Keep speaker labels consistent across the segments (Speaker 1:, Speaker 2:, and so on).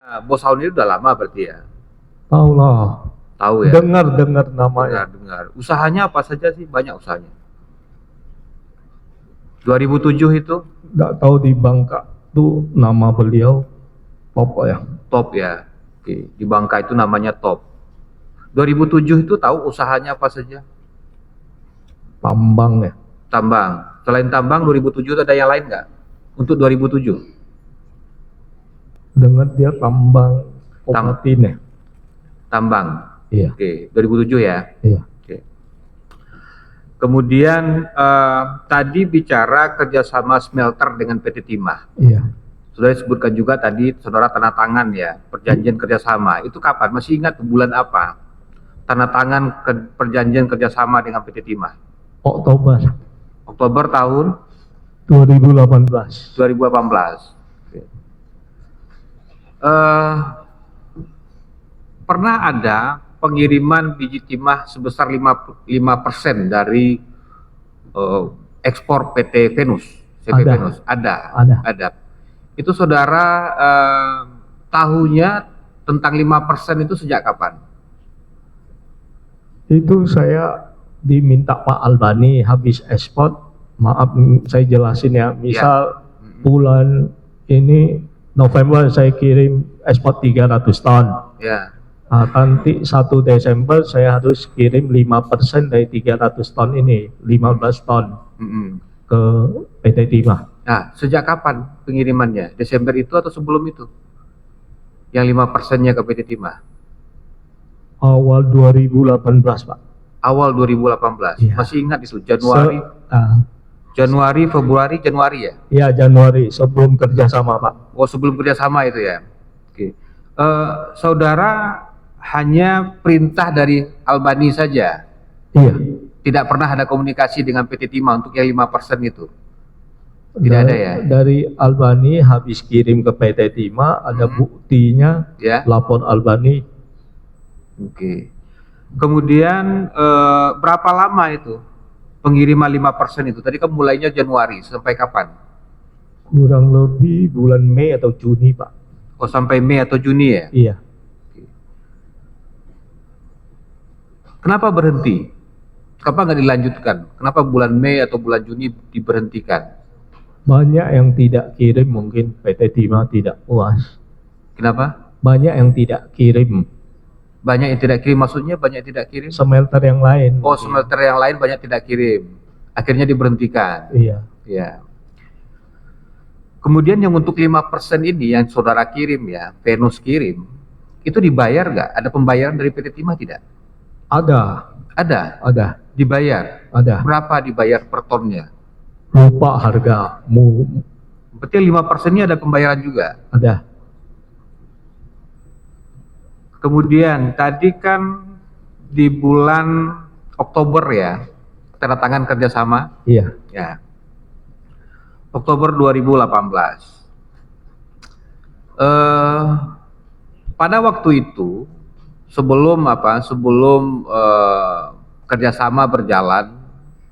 Speaker 1: Nah, Bos Saun ini udah lama berarti ya?
Speaker 2: Tahu lah.
Speaker 1: Tahu ya?
Speaker 2: Dengar namanya.
Speaker 1: Dengar. Usahanya apa saja sih? Banyak usahanya. 2007 itu?
Speaker 2: Nggak tahu di Bangka tuh nama beliau Top ya.
Speaker 1: Top ya. Oke, di Bangka itu namanya Top. 2007 itu tahu usahanya apa saja?
Speaker 2: Tambang ya.
Speaker 1: Tambang. Selain tambang 2007 itu ada yang lain nggak? Untuk 2007?
Speaker 2: Dengar dia tambang obatin ya.
Speaker 1: Tambang.
Speaker 2: Iya.
Speaker 1: Oke, 2007 ya.
Speaker 2: Iya.
Speaker 1: Oke. Kemudian tadi bicara kerjasama smelter dengan PT Timah.
Speaker 2: Iya.
Speaker 1: Sudah disebutkan juga tadi saudara tanda tangan ya perjanjian kerjasama. Itu kapan? Masih ingat bulan apa? Tanda tangan perjanjian kerjasama dengan PT Timah.
Speaker 2: Oktober
Speaker 1: tahun
Speaker 2: 2018.
Speaker 1: 2018. Pernah ada pengiriman biji timah sebesar 5% dari ekspor PT Venus, CV
Speaker 2: Ada.
Speaker 1: Venus. Ada. Itu saudara tahunya tentang 5% itu sejak kapan?
Speaker 2: Itu saya diminta Pak Albani habis ekspor. Maaf saya jelasin ya. Misal bulan ini November saya kirim ekspor 300 ton.
Speaker 1: Ya.
Speaker 2: Nah, nanti 1 Desember saya harus kirim 5% dari 300 ton ini, 15 ton ke PT Timah.
Speaker 1: Nah, sejak kapan pengirimannya? Desember itu atau sebelum itu? Yang 5%-nya ke PT Timah?
Speaker 2: Awal 2018, Pak.
Speaker 1: Awal 2018.
Speaker 2: Ya.
Speaker 1: Masih ingat itu Januari, Februari, Januari ya?
Speaker 2: Iya, Januari sebelum kerjasama, Pak.
Speaker 1: Oh, sebelum kerjasama itu ya? Oke. Saudara hanya perintah dari Albani saja?
Speaker 2: Iya.
Speaker 1: Tidak pernah ada komunikasi dengan PT Timah untuk yang 5% itu? Tidak ada ya?
Speaker 2: Dari Albani habis kirim ke PT Timah, ada buktinya,
Speaker 1: ya?
Speaker 2: Lapor Albani.
Speaker 1: Oke. Kemudian berapa lama itu pengiriman 5% itu? Tadi kan mulainya Januari, sampai kapan?
Speaker 2: Kurang lebih bulan Mei atau Juni, Pak.
Speaker 1: Oh, sampai Mei atau Juni ya?
Speaker 2: Iya.
Speaker 1: Kenapa berhenti? Kenapa nggak dilanjutkan? Kenapa bulan Mei atau bulan Juni diberhentikan?
Speaker 2: Banyak yang tidak kirim, mungkin PT Timah tidak puas.
Speaker 1: Kenapa?
Speaker 2: Banyak yang tidak kirim.
Speaker 1: Banyak yang tidak kirim, maksudnya banyak yang tidak kirim?
Speaker 2: Smelter yang lain.
Speaker 1: Oh, smelter yang lain banyak tidak kirim. Akhirnya diberhentikan.
Speaker 2: Iya.
Speaker 1: Ya. Kemudian yang untuk 5% ini yang saudara kirim ya, Venus kirim, itu dibayar nggak? Ada pembayaran dari PT Timah tidak?
Speaker 2: Ada.
Speaker 1: Ada? Dibayar?
Speaker 2: Ada.
Speaker 1: Berapa dibayar per tonnya?
Speaker 2: Lupa harga.
Speaker 1: Berarti 5%-nya ada pembayaran juga?
Speaker 2: Ada.
Speaker 1: Kemudian tadi kan di bulan Oktober ya, tanda tangan kerjasama?
Speaker 2: Iya.
Speaker 1: Ya. Oktober 2018. Pada waktu itu sebelum kerjasama berjalan,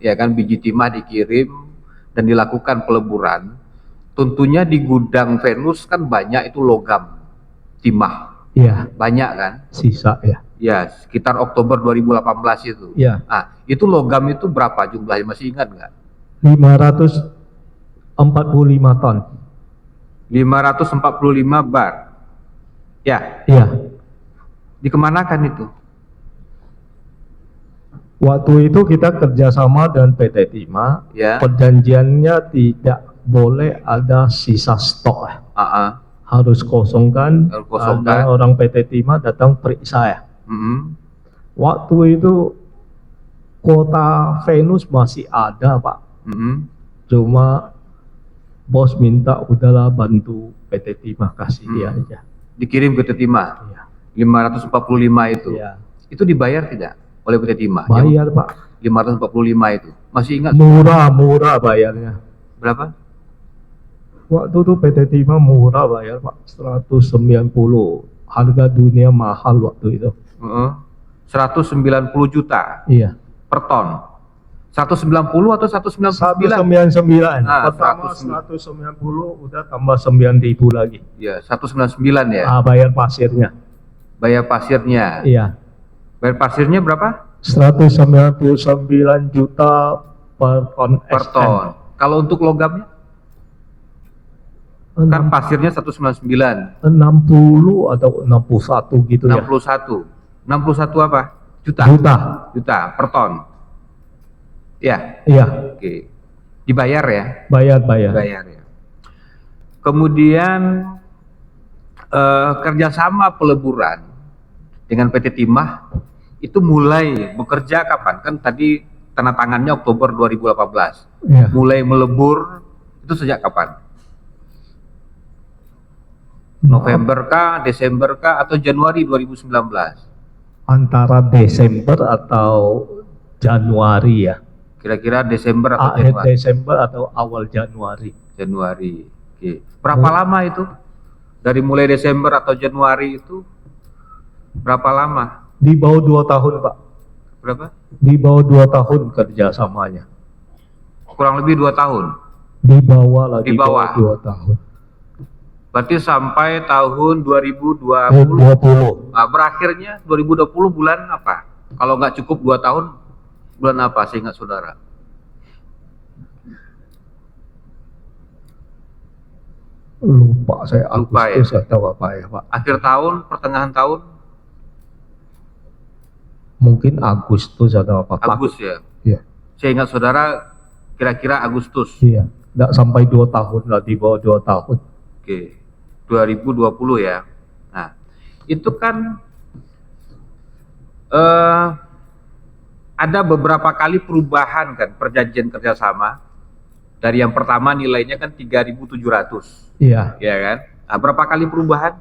Speaker 1: ya kan, biji timah dikirim dan dilakukan peleburan. Tentunya di gudang Venus kan banyak itu logam timah.
Speaker 2: Iya.
Speaker 1: Banyak kan?
Speaker 2: Sisa ya.
Speaker 1: Ya, sekitar Oktober 2018 itu.
Speaker 2: Iya.
Speaker 1: Nah, itu logam itu berapa jumlahnya? Masih ingat nggak?
Speaker 2: 545 ton.
Speaker 1: 545 bar. Ya.
Speaker 2: Iya.
Speaker 1: Dikemanakan itu?
Speaker 2: Waktu itu kita kerjasama dengan PT Timah.
Speaker 1: Ya.
Speaker 2: Perjanjiannya tidak boleh ada sisa stok. Harus kosongkan. Ada orang PT Timah datang periksa ya. Waktu itu kota Venus masih ada, Pak. Cuma bos minta udahlah bantu PT Timah, kasih dia aja.
Speaker 1: Dikirim ke PT Timah?
Speaker 2: Iya.
Speaker 1: 545 itu?
Speaker 2: Iya.
Speaker 1: Itu dibayar tidak oleh PT Timah?
Speaker 2: Bayar, Pak.
Speaker 1: 545 itu? Masih ingat?
Speaker 2: Murah bayarnya.
Speaker 1: Berapa?
Speaker 2: Waktu itu PT Timah murah bayar, Pak. 190. Harga dunia mahal waktu itu.
Speaker 1: 190 juta?
Speaker 2: Iya.
Speaker 1: Per ton? 190 atau 199?
Speaker 2: 199.
Speaker 1: Ah,
Speaker 2: Pertama
Speaker 1: 100.
Speaker 2: 190 udah tambah 9.000 lagi.
Speaker 1: Ya, 199 ya.
Speaker 2: Bayar pasirnya.
Speaker 1: Bayar pasirnya.
Speaker 2: Iya.
Speaker 1: Bayar pasirnya berapa?
Speaker 2: 199 juta per ton
Speaker 1: Per
Speaker 2: SN.
Speaker 1: ton. Kalau untuk logamnya? Kan pasirnya 199.
Speaker 2: 60 atau 61 gitu ya.
Speaker 1: 61. 61 apa? Juta. Juta per ton. Ya.
Speaker 2: Iya.
Speaker 1: Oke. Dibayar ya?
Speaker 2: Bayar.
Speaker 1: Dibayar ya. Kemudian kerjasama peleburan dengan PT Timah itu mulai bekerja kapan? Kan tadi tanda tangannya Oktober 2018.
Speaker 2: Iya.
Speaker 1: Mulai melebur itu sejak kapan? November kah, Desember kah, atau Januari 2019?
Speaker 2: Antara Desember atau Januari ya.
Speaker 1: Kira-kira Desember atau
Speaker 2: Akhir
Speaker 1: Januari?
Speaker 2: Desember atau awal Januari.
Speaker 1: Januari. Oke. Berapa lama itu? Dari mulai Desember atau Januari itu berapa lama?
Speaker 2: Di bawah 2 tahun Pak.
Speaker 1: Berapa?
Speaker 2: Di bawah 2 tahun kerjasamanya.
Speaker 1: Kurang lebih 2 tahun.
Speaker 2: Di bawah lah.
Speaker 1: Di bawah.
Speaker 2: 2 tahun.
Speaker 1: Berarti sampai tahun 2020.
Speaker 2: 20.
Speaker 1: Nah, berakhirnya 2020 bulan apa? Kalau nggak cukup 2 tahun, bulan apa seingat saudara?
Speaker 2: Lupa saya.
Speaker 1: Lupa
Speaker 2: Agustus
Speaker 1: ya?
Speaker 2: atau apa ya Pak.
Speaker 1: Akhir tahun, pertengahan tahun?
Speaker 2: Mungkin Agustus atau apa Pak.
Speaker 1: Agustus ya?
Speaker 2: Iya.
Speaker 1: Saya ingat saudara kira-kira Agustus.
Speaker 2: Iya. Nggak sampai 2 tahun lah, di bawah 2 tahun.
Speaker 1: Oke, 2020 ya. Nah, itu kan ada beberapa kali perubahan kan perjanjian kerjasama. Dari yang pertama nilainya kan 3.700,
Speaker 2: Iya.
Speaker 1: ya kan? Nah, berapa kali perubahan?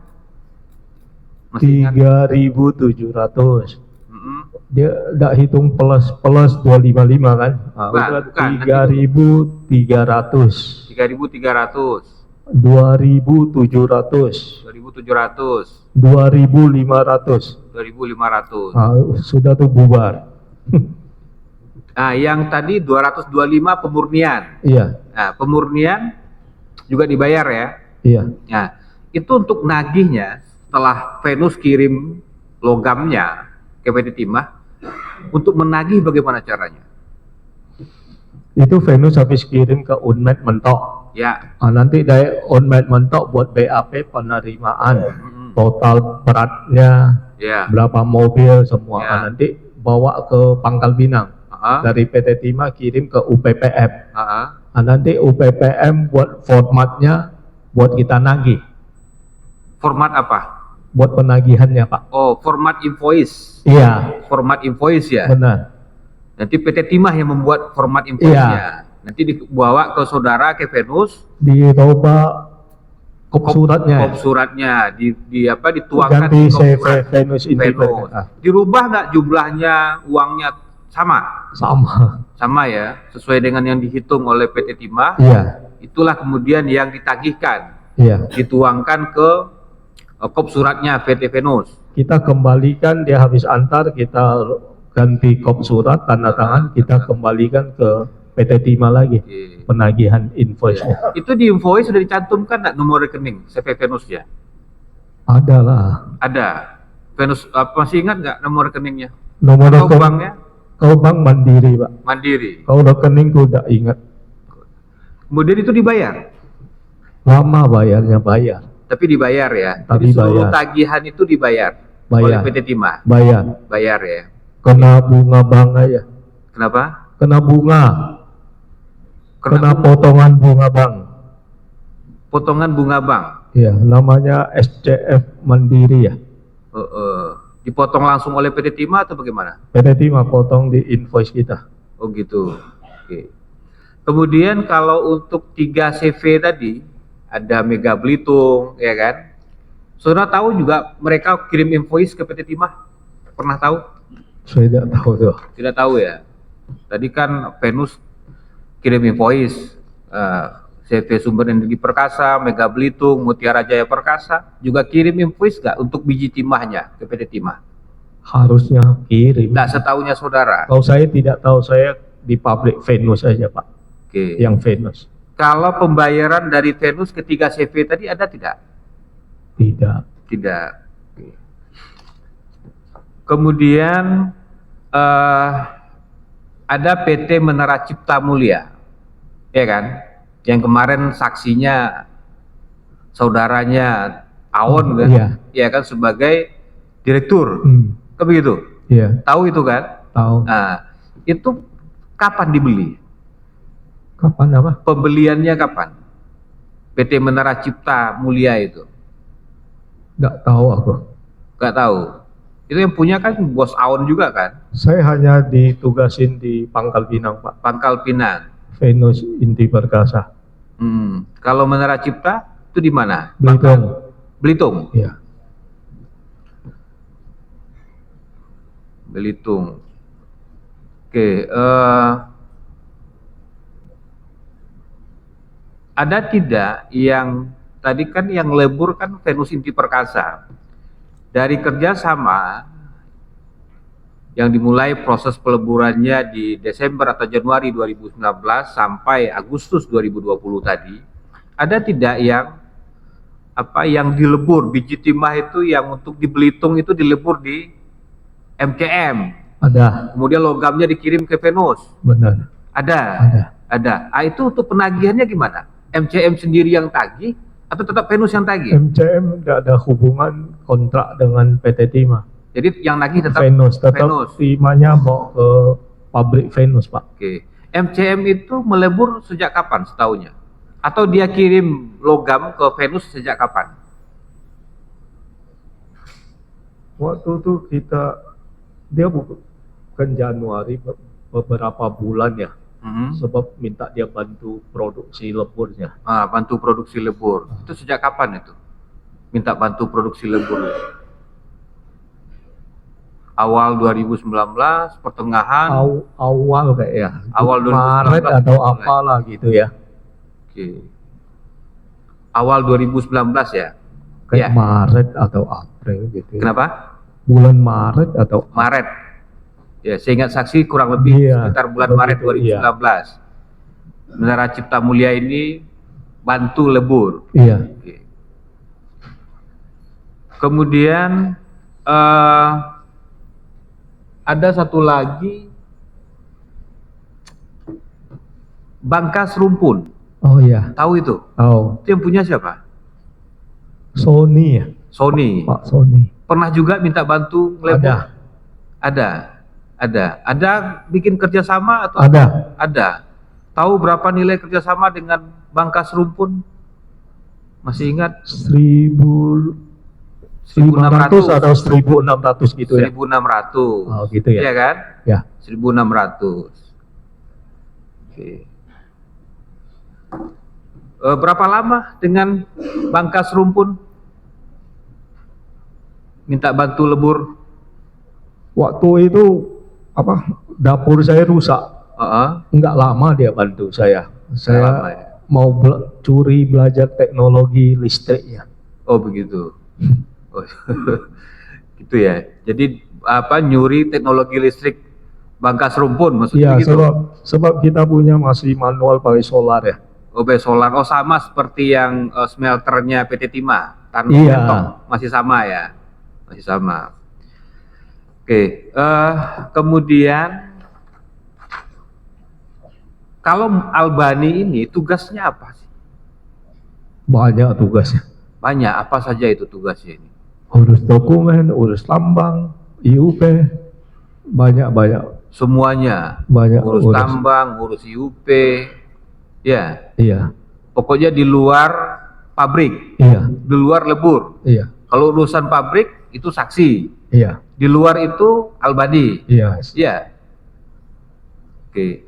Speaker 1: Masih ingat?
Speaker 2: 3.700.
Speaker 1: Mm-mm.
Speaker 2: Dia nggak hitung plus 255 kan?
Speaker 1: Bukan,
Speaker 2: 3.300.
Speaker 1: 3.300,
Speaker 2: 2.700.
Speaker 1: 2.700,
Speaker 2: 2.500.
Speaker 1: 2.500.
Speaker 2: Sudah tuh bubar.
Speaker 1: Nah, yang tadi 225 pemurnian.
Speaker 2: Iya.
Speaker 1: Nah, pemurnian juga dibayar ya.
Speaker 2: Iya.
Speaker 1: Nah, itu untuk nagihnya setelah Venus kirim logamnya ke PT Timah, untuk menagih bagaimana caranya?
Speaker 2: Itu Venus habis kirim ke Unmed mentok.
Speaker 1: Ya.
Speaker 2: Nanti dari Unmed mentok buat BAP penerimaan. Total beratnya,
Speaker 1: Ya.
Speaker 2: berapa mobil semua.
Speaker 1: Ya.
Speaker 2: Nanti bawa ke Pangkal Pinang. Dari PT Timah kirim ke UPPM. Nanti UPPM buat formatnya buat kita nagih.
Speaker 1: Format apa?
Speaker 2: Buat penagihannya Pak.
Speaker 1: Oh, format invoice.
Speaker 2: Iya.
Speaker 1: Format invoice ya.
Speaker 2: Benar.
Speaker 1: Nanti PT Timah yang membuat format invoice-nya. Nanti dibawa ke saudara ke Venus.
Speaker 2: Dicoba kop suratnya.
Speaker 1: Kop suratnya dituangkan
Speaker 2: ganti
Speaker 1: di kop
Speaker 2: CV
Speaker 1: surat
Speaker 2: Venus
Speaker 1: Venus. Dirubah nggak jumlahnya, uangnya sama? Sama ya, sesuai dengan yang dihitung oleh PT Timah.
Speaker 2: Iya.
Speaker 1: Itulah kemudian yang ditagihkan.
Speaker 2: Iya.
Speaker 1: Dituangkan ke kop suratnya PT Venus.
Speaker 2: Kita kembalikan, dia habis antar, kita ganti kop surat, tanda tangan, kita kembalikan ke PT Timah lagi. Penagihan invoice-nya.
Speaker 1: Itu di invoice sudah dicantumkan nggak nomor rekening CV Venus ya?
Speaker 2: Ada lah.
Speaker 1: Ada. Venus masih ingat nggak nomor rekeningnya?
Speaker 2: Nomor
Speaker 1: Atau
Speaker 2: rekening
Speaker 1: banknya?
Speaker 2: Kau bank Mandiri Pak.
Speaker 1: Mandiri.
Speaker 2: Kau rekening ku udah ingat.
Speaker 1: Kemudian itu dibayar.
Speaker 2: Lama bayarnya, bayar.
Speaker 1: Tapi dibayar ya.
Speaker 2: Tapi
Speaker 1: jadi seluruh
Speaker 2: bayar.
Speaker 1: tagihan itu dibayar oleh PT Timah.
Speaker 2: Bayar.
Speaker 1: Bayar ya.
Speaker 2: Kena bunga bank aja.
Speaker 1: Kenapa?
Speaker 2: Kena bunga. Kena potongan bunga bank.
Speaker 1: Potongan bunga bank.
Speaker 2: Iya, namanya SCF Mandiri ya.
Speaker 1: Dipotong langsung oleh PT Timah atau bagaimana?
Speaker 2: PT Timah potong di invoice kita.
Speaker 1: Oh gitu. Oke. Kemudian kalau untuk 3 CV tadi, ada Mega Belitung, ya kan? Saudara tahu juga mereka kirim invoice ke PT Timah? Pernah tahu?
Speaker 2: Saya tidak tahu tuh.
Speaker 1: Tidak tahu ya. Tadi kan Venus kirim invoice, CV Sumber Energi Perkasa, Mega Belitung, Mutiara Jaya Perkasa juga kirim invoice nggak untuk biji timahnya ke PT Timah?
Speaker 2: Harusnya kirim.
Speaker 1: Nggak setahunya saudara.
Speaker 2: Kalau saya tidak tahu, saya di pabrik Venus aja Pak.
Speaker 1: Oke.
Speaker 2: Yang Venus.
Speaker 1: Kalau pembayaran dari Venus ketiga CV tadi ada tidak?
Speaker 2: Tidak.
Speaker 1: Tidak. Oke. Kemudian ada PT Menara Cipta Mulia, ya kan? Yang kemarin saksinya saudaranya Aon kan?
Speaker 2: Iya.
Speaker 1: Ya kan, sebagai direktur. Kan begitu?
Speaker 2: Iya.
Speaker 1: Tahu itu kan?
Speaker 2: Tahu.
Speaker 1: Nah, itu kapan dibeli?
Speaker 2: Kapan apa?
Speaker 1: Pembeliannya kapan? PT Menara Cipta Mulia itu?
Speaker 2: Nggak tahu aku.
Speaker 1: Nggak tahu. Itu yang punya kan bos Aon juga kan?
Speaker 2: Saya hanya ditugasin di Pangkal Pinang Pak.
Speaker 1: Pangkal Pinang.
Speaker 2: Venus Inti Perkasa.
Speaker 1: Kalau Menara Cipta itu di mana?
Speaker 2: Belitung.
Speaker 1: Belitung.
Speaker 2: Iya.
Speaker 1: Belitung. Oke. Ada tidak yang tadi kan yang lebur kan Venus Inti Perkasa, dari kerjasama yang dimulai proses peleburannya di Desember atau Januari 2019 sampai Agustus 2020 tadi, ada tidak yang dilebur biji timah itu yang untuk di Belitung itu dilebur di MCM?
Speaker 2: Ada.
Speaker 1: Kemudian logamnya dikirim ke Venus?
Speaker 2: Benar.
Speaker 1: Ada. Itu untuk penagihannya gimana? MCM sendiri yang tagih atau tetap Venus yang tagih?
Speaker 2: MCM tidak ada hubungan kontrak dengan PT Timah.
Speaker 1: Jadi yang nagih tetap
Speaker 2: Venus, tetap
Speaker 1: Venus.
Speaker 2: timahnya bawa ke pabrik Venus Pak.
Speaker 1: Oke. MCM itu melebur sejak kapan setahunya? Atau dia kirim logam ke Venus sejak kapan?
Speaker 2: Waktu itu dia bukan Januari, beberapa bulan ya. Sebab minta dia bantu produksi leburnya.
Speaker 1: Bantu produksi lebur. Itu sejak kapan itu? Minta bantu produksi lebur. Awal 2019, pertengahan?
Speaker 2: Awal kayak ya.
Speaker 1: Awal 2019,
Speaker 2: Maret atau apalah gitu ya.
Speaker 1: Oke. Awal 2019 ya?
Speaker 2: Kayak Maret atau April gitu.
Speaker 1: Kenapa?
Speaker 2: Bulan Maret atau
Speaker 1: Maret. Ya, saya ingat saksi kurang lebih sekitar bulan Maret 2019. Menara Cipta Mulia ini bantu lebur.
Speaker 2: Iya.
Speaker 1: Oke. Kemudian ada satu lagi, Bangkas Rumpun.
Speaker 2: Oh iya.
Speaker 1: Tahu itu?
Speaker 2: Tahu.
Speaker 1: Itu yang punya siapa?
Speaker 2: Sony ya.
Speaker 1: Sony.
Speaker 2: Pak Sony.
Speaker 1: Pernah juga minta bantu lebur?
Speaker 2: Ada.
Speaker 1: Ada bikin kerjasama atau? Ada. Tahu berapa nilai kerjasama dengan Bangkas Rumpun? Masih ingat?
Speaker 2: 1.500 atau 1.600 gitu ya?
Speaker 1: 1.600.
Speaker 2: Oh gitu ya?
Speaker 1: Iya kan?
Speaker 2: Ya.
Speaker 1: 1.600. Oke. Berapa lama dengan Bangkas Rumpun minta bantu lebur?
Speaker 2: Waktu itu dapur saya rusak. Enggak lama dia bantu saya. Saya mau curi belajar teknologi listriknya.
Speaker 1: Oh begitu. Oh, gitu ya. Jadi nyuri teknologi listrik Bangkas Rumpun maksudnya?
Speaker 2: Iya, gitu. Sebab kita punya masih manual pakai solar ya.
Speaker 1: Oh, pakai solar. Oh, sama seperti yang smelternya PT Timah. Masih sama ya. Masih sama. Oke, kemudian kalau Albani ini tugasnya apa sih?
Speaker 2: Banyak tugasnya.
Speaker 1: Banyak, apa saja itu tugasnya ini?
Speaker 2: Urus dokumen, urus tambang, IUP, banyak.
Speaker 1: Semuanya?
Speaker 2: Banyak.
Speaker 1: Urus tambang, urus IUP, ya?
Speaker 2: Iya.
Speaker 1: Pokoknya di luar pabrik?
Speaker 2: Iya.
Speaker 1: Di luar lebur?
Speaker 2: Iya.
Speaker 1: Kalau urusan pabrik itu saksi?
Speaker 2: Iya.
Speaker 1: Di luar itu Albani?
Speaker 2: Iya.
Speaker 1: Iya. Oke.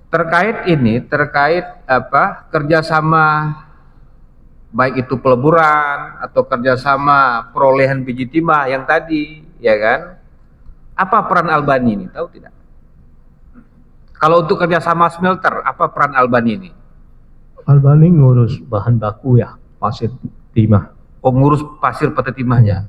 Speaker 1: Terkait kerjasama baik itu peleburan atau kerjasama perolehan biji timah yang tadi, ya kan? Apa peran Albani ini? Tahu tidak? Kalau untuk kerjasama smelter, apa peran Albani ini?
Speaker 2: Albani ngurus bahan baku ya, pasir timah.
Speaker 1: Oh, ngurus pasir peti timahnya.